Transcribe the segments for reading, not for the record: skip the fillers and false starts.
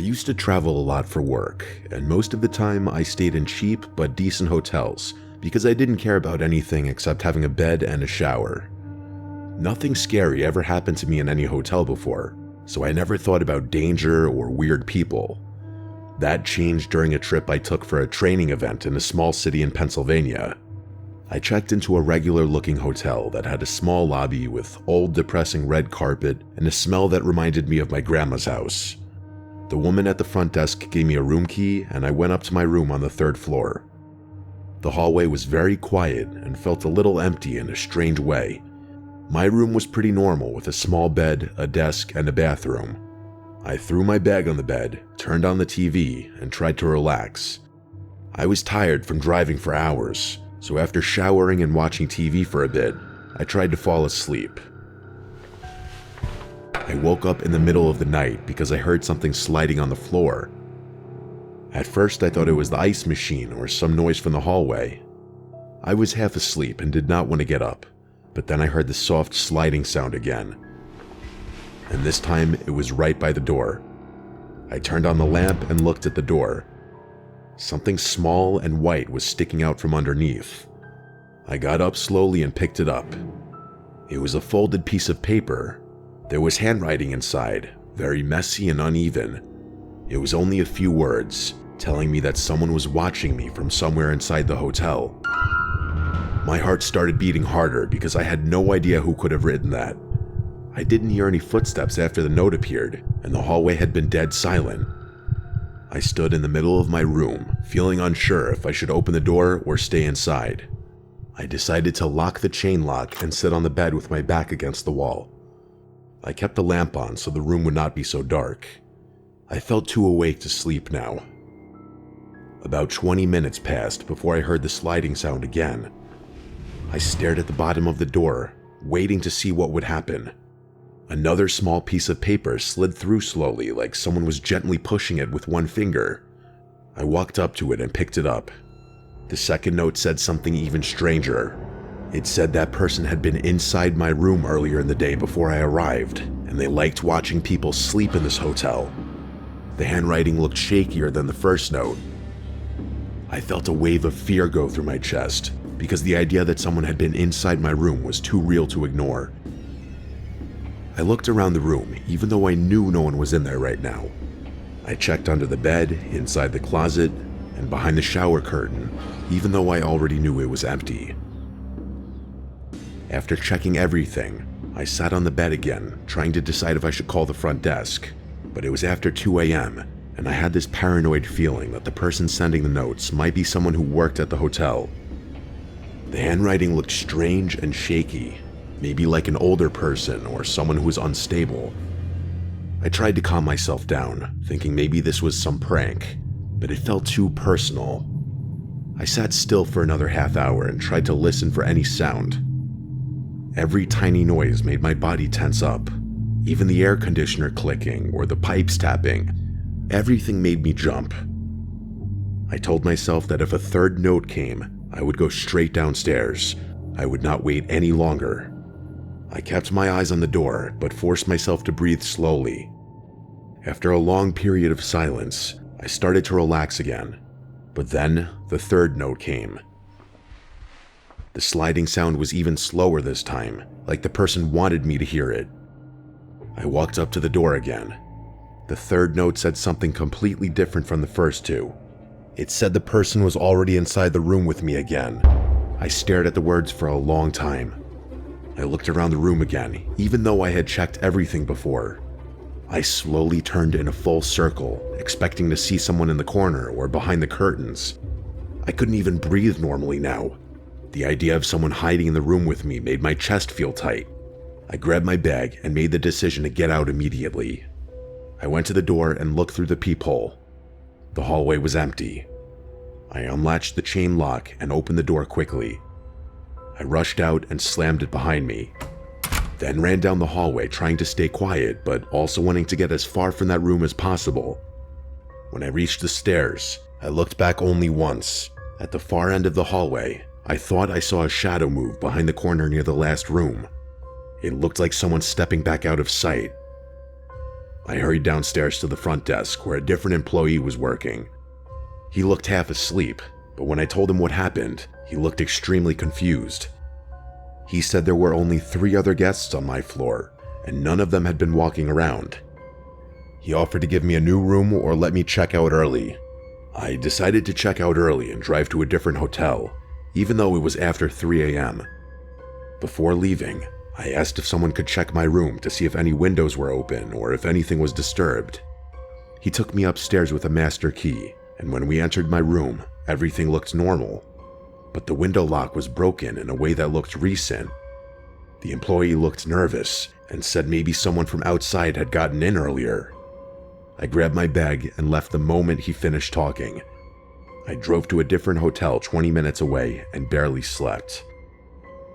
used to travel a lot for work, and most of the time I stayed in cheap but decent hotels because I didn't care about anything except having a bed and a shower. Nothing scary ever happened to me in any hotel before, so I never thought about danger or weird people. That changed during a trip I took for a training event in a small city in Pennsylvania. I checked into a regular-looking hotel that had a small lobby with old, depressing red carpet and a smell that reminded me of my grandma's house. The woman at the front desk gave me a room key, and I went up to my room on the 3rd floor. The hallway was very quiet and felt a little empty in a strange way. My room was pretty normal with a small bed, a desk, and a bathroom. I threw my bag on the bed, turned on the TV, and tried to relax. I was tired from driving for hours, so after showering and watching TV for a bit, I tried to fall asleep. I woke up in the middle of the night because I heard something sliding on the floor. At first I thought it was the ice machine or some noise from the hallway. I was half asleep and did not want to get up, but then I heard the soft sliding sound again. And this time it was right by the door. I turned on the lamp and looked at the door. Something small and white was sticking out from underneath. I got up slowly and picked it up. It was a folded piece of paper. There was handwriting inside, very messy and uneven. It was only a few words, telling me that someone was watching me from somewhere inside the hotel. My heart started beating harder because I had no idea who could have written that. I didn't hear any footsteps after the note appeared, and the hallway had been dead silent. I stood in the middle of my room, feeling unsure if I should open the door or stay inside. I decided to lock the chain lock and sit on the bed with my back against the wall. I kept the lamp on so the room would not be so dark. I felt too awake to sleep now. About 20 minutes passed before I heard the sliding sound again. I stared at the bottom of the door, waiting to see what would happen. Another small piece of paper slid through slowly, like someone was gently pushing it with one finger. I walked up to it and picked it up. The second note said something even stranger. It said that person had been inside my room earlier in the day before I arrived, and they liked watching people sleep in this hotel. The handwriting looked shakier than the first note. I felt a wave of fear go through my chest, because the idea that someone had been inside my room was too real to ignore. I looked around the room, even though I knew no one was in there right now. I checked under the bed, inside the closet, and behind the shower curtain, even though I already knew it was empty. After checking everything, I sat on the bed again, trying to decide if I should call the front desk, but it was after 2 a.m., and I had this paranoid feeling that the person sending the notes might be someone who worked at the hotel. The handwriting looked strange and shaky, maybe like an older person or someone who was unstable. I tried to calm myself down, thinking maybe this was some prank, but it felt too personal. I sat still for another half hour and tried to listen for any sound. Every tiny noise made my body tense up, even the air conditioner clicking or the pipes tapping. Everything made me jump. I told myself that if a third note came, I would go straight downstairs. I would not wait any longer. I kept my eyes on the door, but forced myself to breathe slowly. After a long period of silence, I started to relax again. But then, the third note came. The sliding sound was even slower this time, like the person wanted me to hear it. I walked up to the door again. The third note said something completely different from the first two. It said the person was already inside the room with me again. I stared at the words for a long time. I looked around the room again, even though I had checked everything before. I slowly turned in a full circle, expecting to see someone in the corner or behind the curtains. I couldn't even breathe normally now. The idea of someone hiding in the room with me made my chest feel tight. I grabbed my bag and made the decision to get out immediately. I went to the door and looked through the peephole. The hallway was empty. I unlatched the chain lock and opened the door quickly. I rushed out and slammed it behind me, then ran down the hallway trying to stay quiet but also wanting to get as far from that room as possible. When I reached the stairs, I looked back only once. At the far end of the hallway, I thought I saw a shadow move behind the corner near the last room. It looked like someone stepping back out of sight. I hurried downstairs to the front desk where a different employee was working. He looked half asleep, but when I told him what happened, he looked extremely confused. He said there were only 3 other guests on my floor, and none of them had been walking around. He offered to give me a new room or let me check out early. I decided to check out early and drive to a different hotel, even though it was after 3 a.m. Before leaving, I asked if someone could check my room to see if any windows were open or if anything was disturbed. He took me upstairs with a master key, and when we entered my room, everything looked normal. But the window lock was broken in a way that looked recent. The employee looked nervous and said maybe someone from outside had gotten in earlier. I grabbed my bag and left the moment he finished talking. I drove to a different hotel 20 minutes away and barely slept.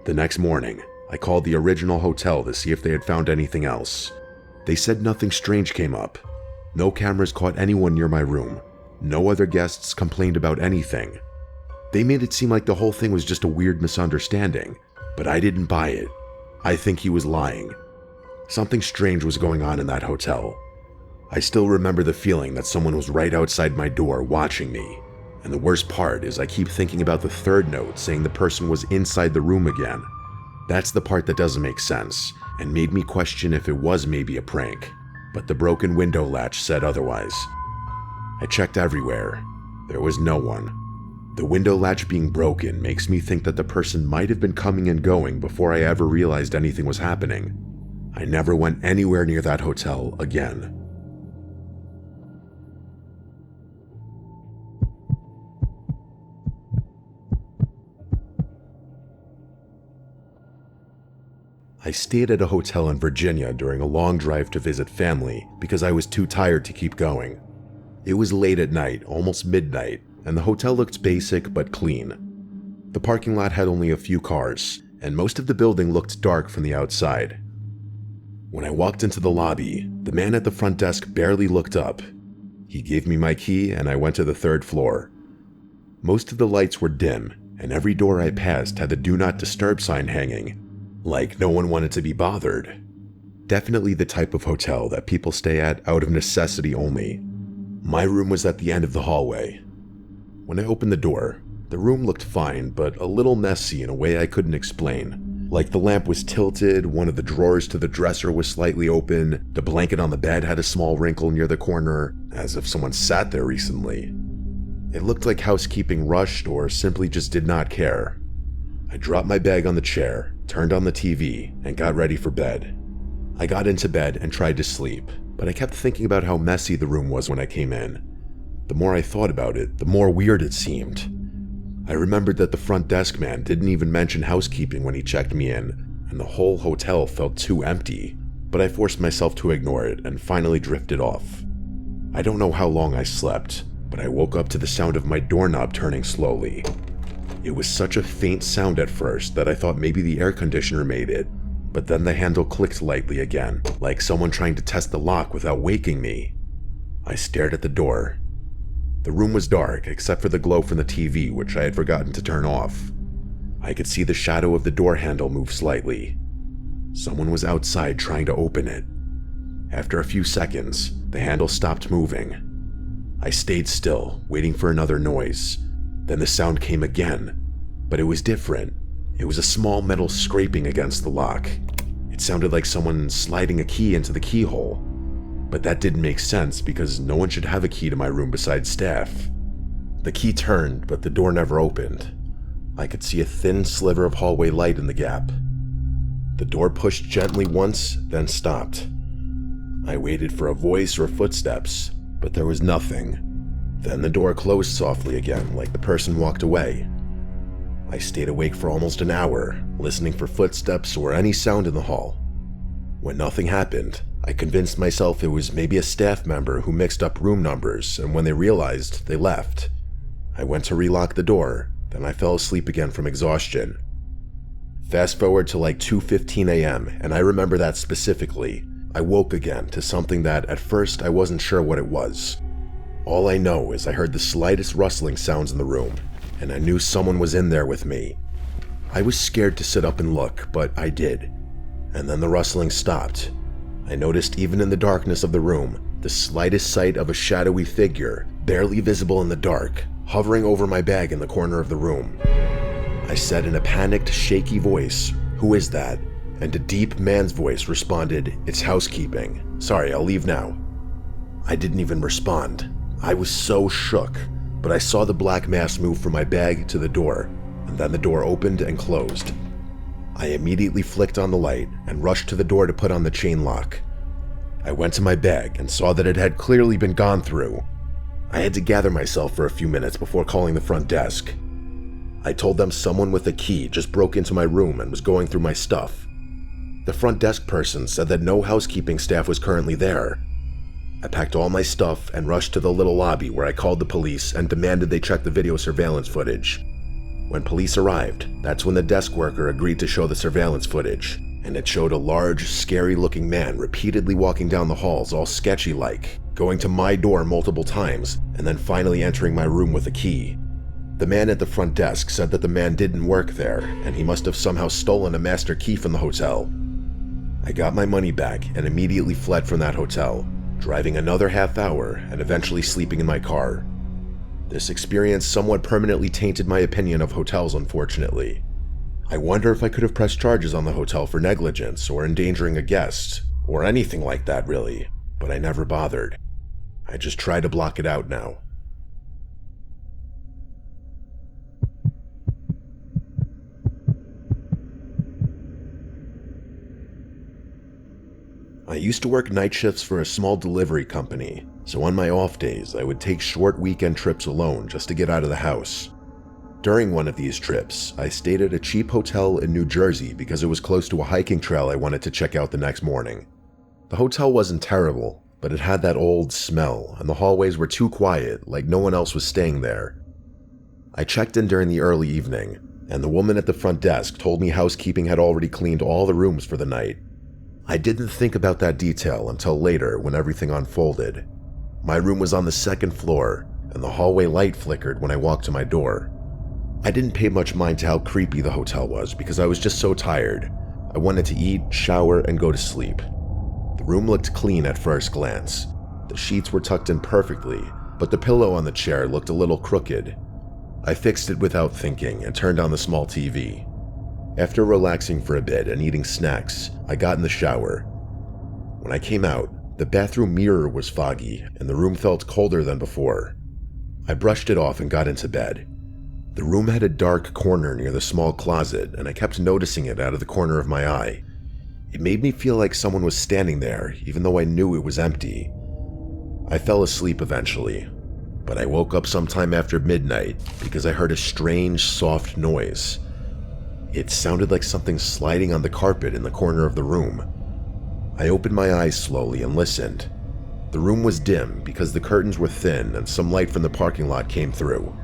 The next morning, I called the original hotel to see if they had found anything else. They said nothing strange came up. No cameras caught anyone near my room. No other guests complained about anything. They made it seem like the whole thing was just a weird misunderstanding, but I didn't buy it. I think he was lying. Something strange was going on in that hotel. I still remember the feeling that someone was right outside my door watching me. And the worst part is I keep thinking about the third note saying the person was inside the room again. That's the part that doesn't make sense, and made me question if it was maybe a prank, but the broken window latch said otherwise. I checked everywhere. There was no one. The window latch being broken makes me think that the person might have been coming and going before I ever realized anything was happening. I never went anywhere near that hotel again. I stayed at a hotel in Virginia during a long drive to visit family because I was too tired to keep going. It was late at night, almost midnight, and the hotel looked basic but clean. The parking lot had only a few cars, and most of the building looked dark from the outside. When I walked into the lobby, the man at the front desk barely looked up. He gave me my key and I went to the 3rd floor. Most of the lights were dim, and every door I passed had the Do Not Disturb sign hanging. Like no one wanted to be bothered. Definitely the type of hotel that people stay at out of necessity only. My room was at the end of the hallway. When I opened the door, the room looked fine, but a little messy in a way I couldn't explain. Like the lamp was tilted, one of the drawers to the dresser was slightly open, the blanket on the bed had a small wrinkle near the corner, as if someone sat there recently. It looked like housekeeping rushed or simply just did not care. I dropped my bag on the chair, turned on the TV, and got ready for bed. I got into bed and tried to sleep, but I kept thinking about how messy the room was when I came in. The more I thought about it, the more weird it seemed. I remembered that the front desk man didn't even mention housekeeping when he checked me in, and the whole hotel felt too empty, but I forced myself to ignore it and finally drifted off. I don't know how long I slept, but I woke up to the sound of my doorknob turning slowly. It was such a faint sound at first that I thought maybe the air conditioner made it, but then the handle clicked lightly again, like someone trying to test the lock without waking me. I stared at the door. The room was dark except for the glow from the TV, which I had forgotten to turn off. I could see the shadow of the door handle move slightly. Someone was outside trying to open it. After a few seconds, the handle stopped moving. I stayed still, waiting for another noise. Then the sound came again, but it was different. It was a small metal scraping against the lock. It sounded like someone sliding a key into the keyhole. But that didn't make sense because no one should have a key to my room besides staff. The key turned, but the door never opened. I could see a thin sliver of hallway light in the gap. The door pushed gently once, then stopped. I waited for a voice or footsteps, but there was nothing. Then the door closed softly again, like the person walked away. I stayed awake for almost an hour, listening for footsteps or any sound in the hall. When nothing happened, I convinced myself it was maybe a staff member who mixed up room numbers, and when they realized, they left. I went to relock the door, then I fell asleep again from exhaustion. Fast forward to like 2:15 a.m., and I remember that specifically. I woke again to something that at first I wasn't sure what it was. All I know is I heard the slightest rustling sounds in the room, and I knew someone was in there with me. I was scared to sit up and look, but I did. And then the rustling stopped. I noticed even in the darkness of the room, the slightest sight of a shadowy figure, barely visible in the dark, hovering over my bag in the corner of the room. I said in a panicked, shaky voice, "Who is that?" And a deep man's voice responded, "It's housekeeping. Sorry, I'll leave now." I didn't even respond. I was so shook, but I saw the black mass move from my bag to the door, and then the door opened and closed. I immediately flicked on the light and rushed to the door to put on the chain lock. I went to my bag and saw that it had clearly been gone through. I had to gather myself for a few minutes before calling the front desk. I told them someone with a key just broke into my room and was going through my stuff. The front desk person said that no housekeeping staff was currently there. I packed all my stuff and rushed to the little lobby where I called the police and demanded they check the video surveillance footage. When police arrived, that's when the desk worker agreed to show the surveillance footage, and it showed a large, scary-looking man repeatedly walking down the halls all sketchy-like, going to my door multiple times, and then finally entering my room with a key. The man at the front desk said that the man didn't work there, and he must have somehow stolen a master key from the hotel. I got my money back and immediately fled from that hotel, driving another half hour and eventually sleeping in my car. This experience somewhat permanently tainted my opinion of hotels, unfortunately. I wonder if I could have pressed charges on the hotel for negligence or endangering a guest, or anything like that really, but I never bothered. I just try to block it out now. I used to work night shifts for a small delivery company, so on my off days I would take short weekend trips alone just to get out of the house. During one of these trips, I stayed at a cheap hotel in New Jersey because it was close to a hiking trail I wanted to check out the next morning. The hotel wasn't terrible, but it had that old smell, and the hallways were too quiet, like no one else was staying there. I checked in during the early evening, and the woman at the front desk told me housekeeping had already cleaned all the rooms for the night. I didn't think about that detail until later when everything unfolded. My room was on the second floor, and the hallway light flickered when I walked to my door. I didn't pay much mind to how creepy the hotel was because I was just so tired. I wanted to eat, shower, and go to sleep. The room looked clean at first glance. The sheets were tucked in perfectly, but the pillow on the chair looked a little crooked. I fixed it without thinking and turned on the small TV. After relaxing for a bit and eating snacks, I got in the shower. When I came out, the bathroom mirror was foggy and the room felt colder than before. I brushed it off and got into bed. The room had a dark corner near the small closet, and I kept noticing it out of the corner of my eye. It made me feel like someone was standing there, even though I knew it was empty. I fell asleep eventually, but I woke up sometime after midnight because I heard a strange, soft noise. It sounded like something sliding on the carpet in the corner of the room. I opened my eyes slowly and listened. The room was dim because the curtains were thin and some light from the parking lot came through.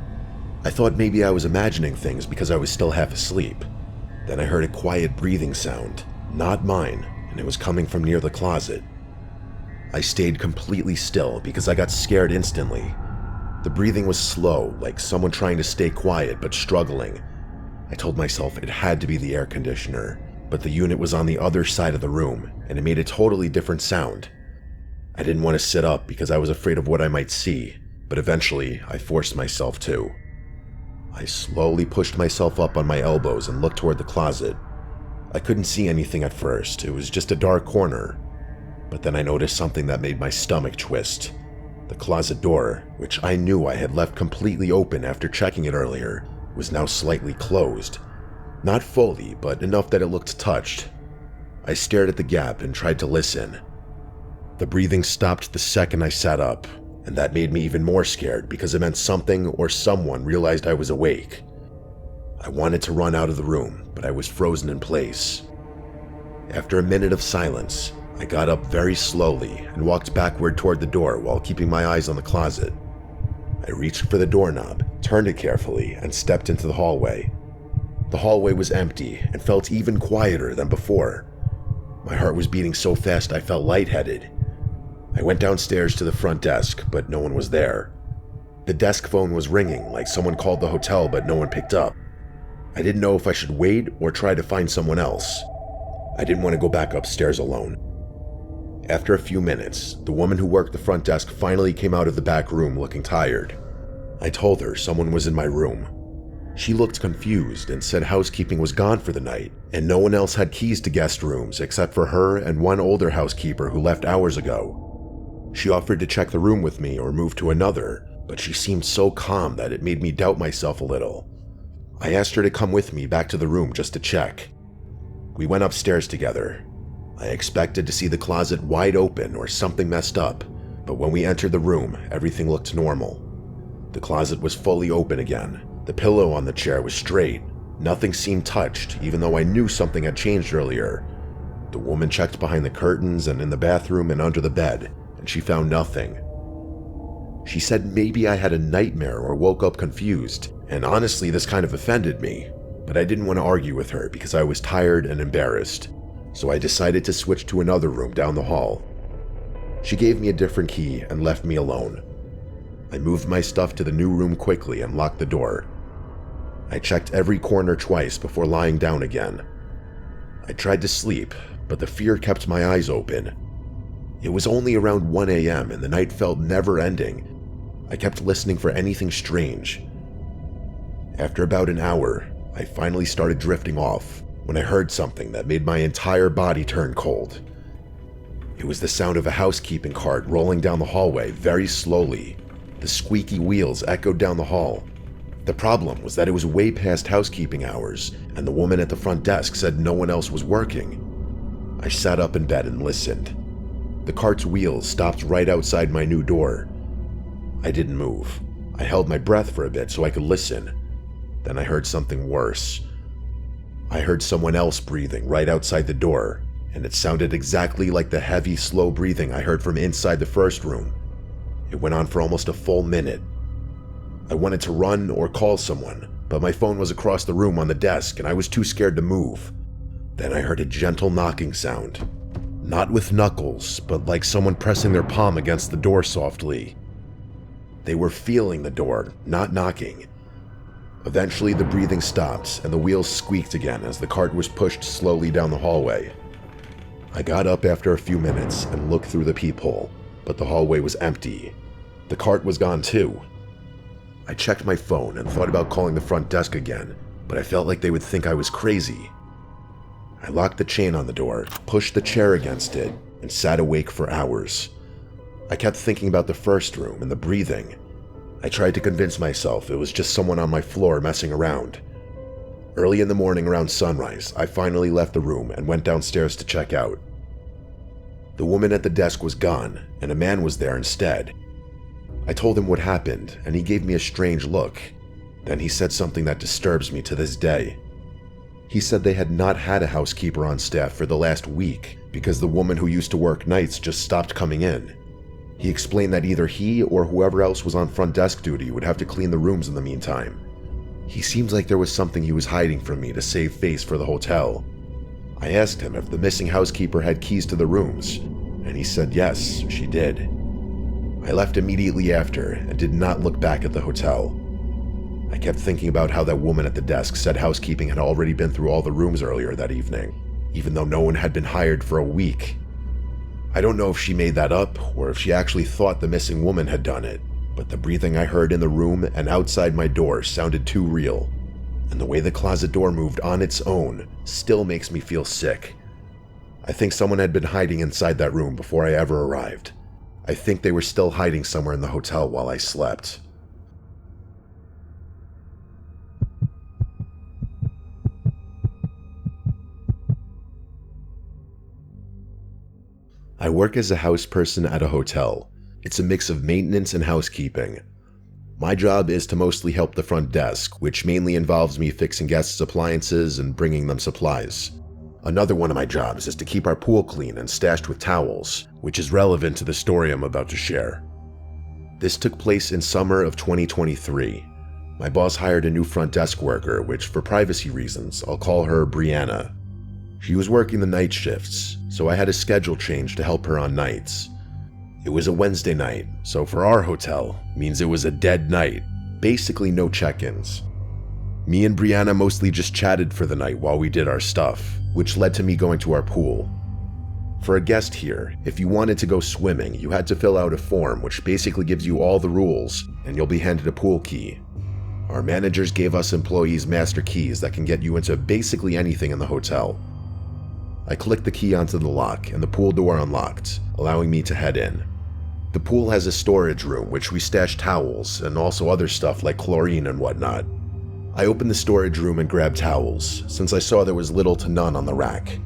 I thought maybe I was imagining things because I was still half asleep. Then I heard a quiet breathing sound, not mine, and it was coming from near the closet. I stayed completely still because I got scared instantly. The breathing was slow, like someone trying to stay quiet but struggling. I told myself it had to be the air conditioner, but the unit was on the other side of the room, and it made a totally different sound. I didn't want to sit up because I was afraid of what I might see, but eventually I forced myself to. I slowly pushed myself up on my elbows and looked toward the closet. I couldn't see anything at first, it was just a dark corner. But then I noticed something that made my stomach twist. The closet door, which I knew I had left completely open after checking it earlier, was now slightly closed. Not fully, but enough that it looked touched. I stared at the gap and tried to listen. The breathing stopped the second I sat up, and that made me even more scared because it meant something or someone realized I was awake. I wanted to run out of the room, but I was frozen in place. After a minute of silence, I got up very slowly and walked backward toward the door while keeping my eyes on the closet. I reached for the doorknob, turned it carefully, and stepped into the hallway. The hallway was empty and felt even quieter than before. My heart was beating so fast I felt lightheaded. I went downstairs to the front desk, but no one was there. The desk phone was ringing like someone called the hotel, but no one picked up. I didn't know if I should wait or try to find someone else. I didn't want to go back upstairs alone. After a few minutes, the woman who worked the front desk finally came out of the back room looking tired. I told her someone was in my room. She looked confused and said housekeeping was gone for the night, and no one else had keys to guest rooms except for her and one older housekeeper who left hours ago. She offered to check the room with me or move to another, but she seemed so calm that it made me doubt myself a little. I asked her to come with me back to the room just to check. We went upstairs together. I expected to see the closet wide open or something messed up, but when we entered the room, everything looked normal. The closet was fully open again. The pillow on the chair was straight. Nothing seemed touched, even though I knew something had changed earlier. The woman checked behind the curtains and in the bathroom and under the bed, and she found nothing. She said maybe I had a nightmare or woke up confused, and honestly this kind of offended me, but I didn't want to argue with her because I was tired and embarrassed, so I decided to switch to another room down the hall. She gave me a different key and left me alone. I moved my stuff to the new room quickly and locked the door. I checked every corner twice before lying down again. I tried to sleep, but the fear kept my eyes open. It was only around 1 a.m. and the night felt never-ending. I kept listening for anything strange. After about an hour, I finally started drifting off when I heard something that made my entire body turn cold. It was the sound of a housekeeping cart rolling down the hallway very slowly. The squeaky wheels echoed down the hall. The problem was that it was way past housekeeping hours, and the woman at the front desk said no one else was working. I sat up in bed and listened. The cart's wheels stopped right outside my new door. I didn't move. I held my breath for a bit so I could listen. Then I heard something worse. I heard someone else breathing right outside the door, and it sounded exactly like the heavy, slow breathing I heard from inside the first room. It went on for almost a full minute. I wanted to run or call someone, but my phone was across the room on the desk and I was too scared to move. Then I heard a gentle knocking sound. Not with knuckles, but like someone pressing their palm against the door softly. They were feeling the door, not knocking. Eventually the breathing stopped and the wheels squeaked again as the cart was pushed slowly down the hallway. I got up after a few minutes and looked through the peephole, but the hallway was empty. The cart was gone too. I checked my phone and thought about calling the front desk again, but I felt like they would think I was crazy. I locked the chain on the door, pushed the chair against it, and sat awake for hours. I kept thinking about the first room and the breathing. I tried to convince myself it was just someone on my floor messing around. Early in the morning around sunrise, I finally left the room and went downstairs to check out. The woman at the desk was gone, and a man was there instead. I told him what happened, and he gave me a strange look. Then he said something that disturbs me to this day. He said they had not had a housekeeper on staff for the last week because the woman who used to work nights just stopped coming in. He explained that either he or whoever else was on front desk duty would have to clean the rooms in the meantime. He seems like there was something he was hiding from me to save face for the hotel. I asked him if the missing housekeeper had keys to the rooms, and he said yes, she did. I left immediately after and did not look back at the hotel. I kept thinking about how that woman at the desk said housekeeping had already been through all the rooms earlier that evening, even though no one had been hired for a week. I don't know if she made that up or if she actually thought the missing woman had done it, but the breathing I heard in the room and outside my door sounded too real, and the way the closet door moved on its own still makes me feel sick. I think someone had been hiding inside that room before I ever arrived. I think they were still hiding somewhere in the hotel while I slept. I work as a house person at a hotel. It's a mix of maintenance and housekeeping. My job is to mostly help the front desk, which mainly involves me fixing guests' appliances and bringing them supplies. Another one of my jobs is to keep our pool clean and stashed with towels, which is relevant to the story I'm about to share. This took place in summer of 2023. My boss hired a new front desk worker, which for privacy reasons, I'll call her Brianna. She was working the night shifts, so I had a schedule change to help her on nights. It was a Wednesday night, so for our hotel, means it was a dead night, basically no check-ins. Me and Brianna mostly just chatted for the night while we did our stuff, which led to me going to our pool. For a guest here, if you wanted to go swimming, you had to fill out a form which basically gives you all the rules, and you'll be handed a pool key. Our managers gave us employees master keys that can get you into basically anything in the hotel. I clicked the key onto the lock and the pool door unlocked, allowing me to head in. The pool has a storage room which we stash towels and also other stuff like chlorine and whatnot. I opened the storage room and grabbed towels, since I saw there was little to none on the rack.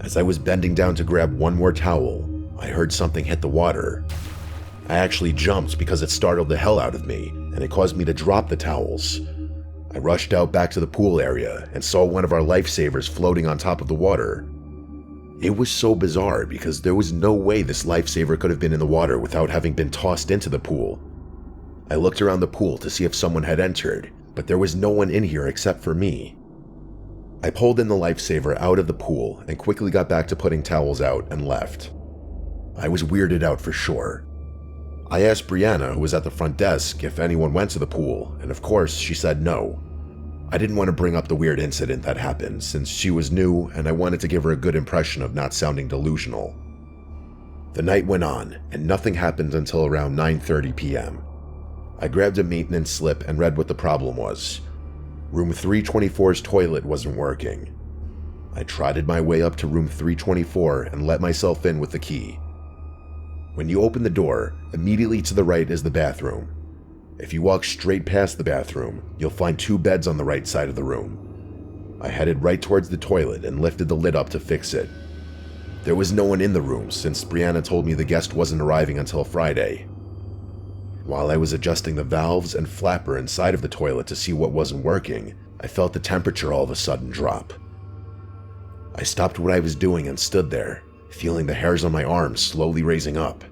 As I was bending down to grab one more towel, I heard something hit the water. I actually jumped because it startled the hell out of me, and it caused me to drop the towels. I rushed out back to the pool area and saw one of our lifesavers floating on top of the water. It was so bizarre because there was no way this lifesaver could have been in the water without having been tossed into the pool. I looked around the pool to see if someone had entered, but there was no one in here except for me. I pulled in the lifesaver out of the pool and quickly got back to putting towels out and left. I was weirded out for sure. I asked Brianna, who was at the front desk, if anyone went to the pool, and of course she said no. I didn't want to bring up the weird incident that happened since she was new and I wanted to give her a good impression of not sounding delusional. The night went on and nothing happened until around 9:30 p.m. I grabbed a maintenance slip and read what the problem was. Room 324's toilet wasn't working. I trotted my way up to room 324 and let myself in with the key. When you open the door, immediately to the right is the bathroom. If you walk straight past the bathroom, you'll find 2 beds on the right side of the room. I headed right towards the toilet and lifted the lid up to fix it. There was no one in the room since Brianna told me the guest wasn't arriving until Friday. While I was adjusting the valves and flapper inside of the toilet to see what wasn't working, I felt the temperature all of a sudden drop. I stopped what I was doing and stood there, feeling the hairs on my arms slowly raising up.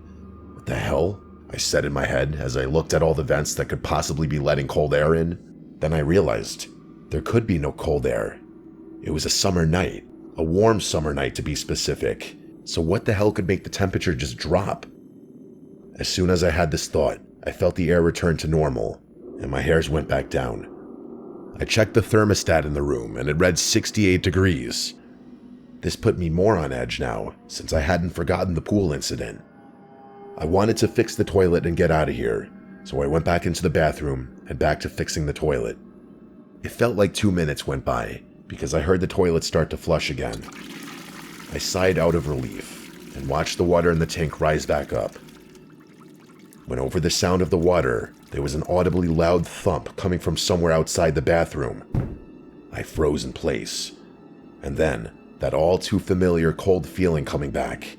What the hell? I said in my head as I looked at all the vents that could possibly be letting cold air in. Then I realized there could be no cold air. It was a summer night, a warm summer night to be specific, so what the hell could make the temperature just drop? As soon as I had this thought, I felt the air return to normal, and my hairs went back down. I checked the thermostat in the room, and it read 68 degrees. This put me more on edge now, since I hadn't forgotten the pool incident. I wanted to fix the toilet and get out of here, so I went back into the bathroom and back to fixing the toilet. It felt like 2 minutes went by, because I heard the toilet start to flush again. I sighed out of relief, and watched the water in the tank rise back up. When over the sound of the water, there was an audibly loud thump coming from somewhere outside the bathroom. I froze in place. And then, that all too familiar cold feeling coming back.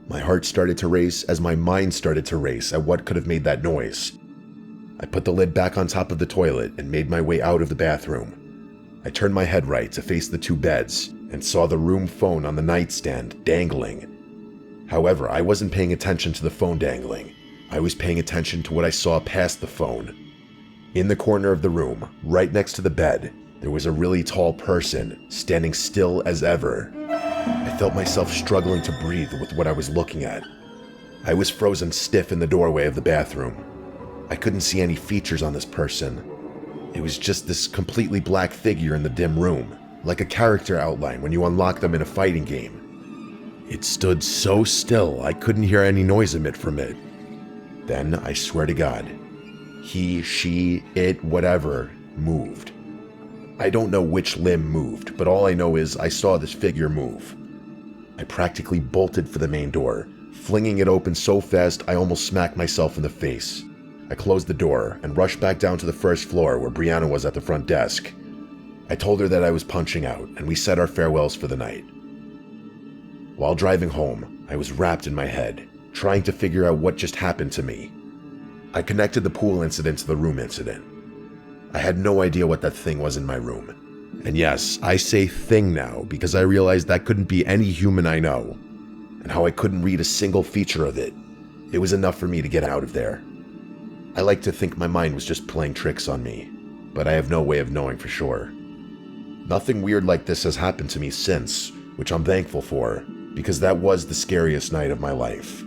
My heart started to race as my mind started to race at what could have made that noise. I put the lid back on top of the toilet and made my way out of the bathroom. I turned my head right to face the 2 beds and saw the room phone on the nightstand dangling. However, I wasn't paying attention to the phone dangling. I was paying attention to what I saw past the phone. In the corner of the room, right next to the bed, there was a really tall person, standing still as ever. I felt myself struggling to breathe with what I was looking at. I was frozen stiff in the doorway of the bathroom. I couldn't see any features on this person. It was just this completely black figure in the dim room, like a character outline when you unlock them in a fighting game. It stood so still I couldn't hear any noise emit from it. Then, I swear to God, he, she, it, whatever, moved. I don't know which limb moved, but all I know is I saw this figure move. I practically bolted for the main door, flinging it open so fast I almost smacked myself in the face. I closed the door and rushed back down to the first floor where Brianna was at the front desk. I told her that I was punching out, and we said our farewells for the night. While driving home, I was wrapped in my head, trying to figure out what just happened to me. I connected the pool incident to the room incident. I had no idea what that thing was in my room. And yes, I say thing now because I realized that couldn't be any human I know, and how I couldn't read a single feature of it. It was enough for me to get out of there. I like to think my mind was just playing tricks on me, but I have no way of knowing for sure. Nothing weird like this has happened to me since, which I'm thankful for, because that was the scariest night of my life.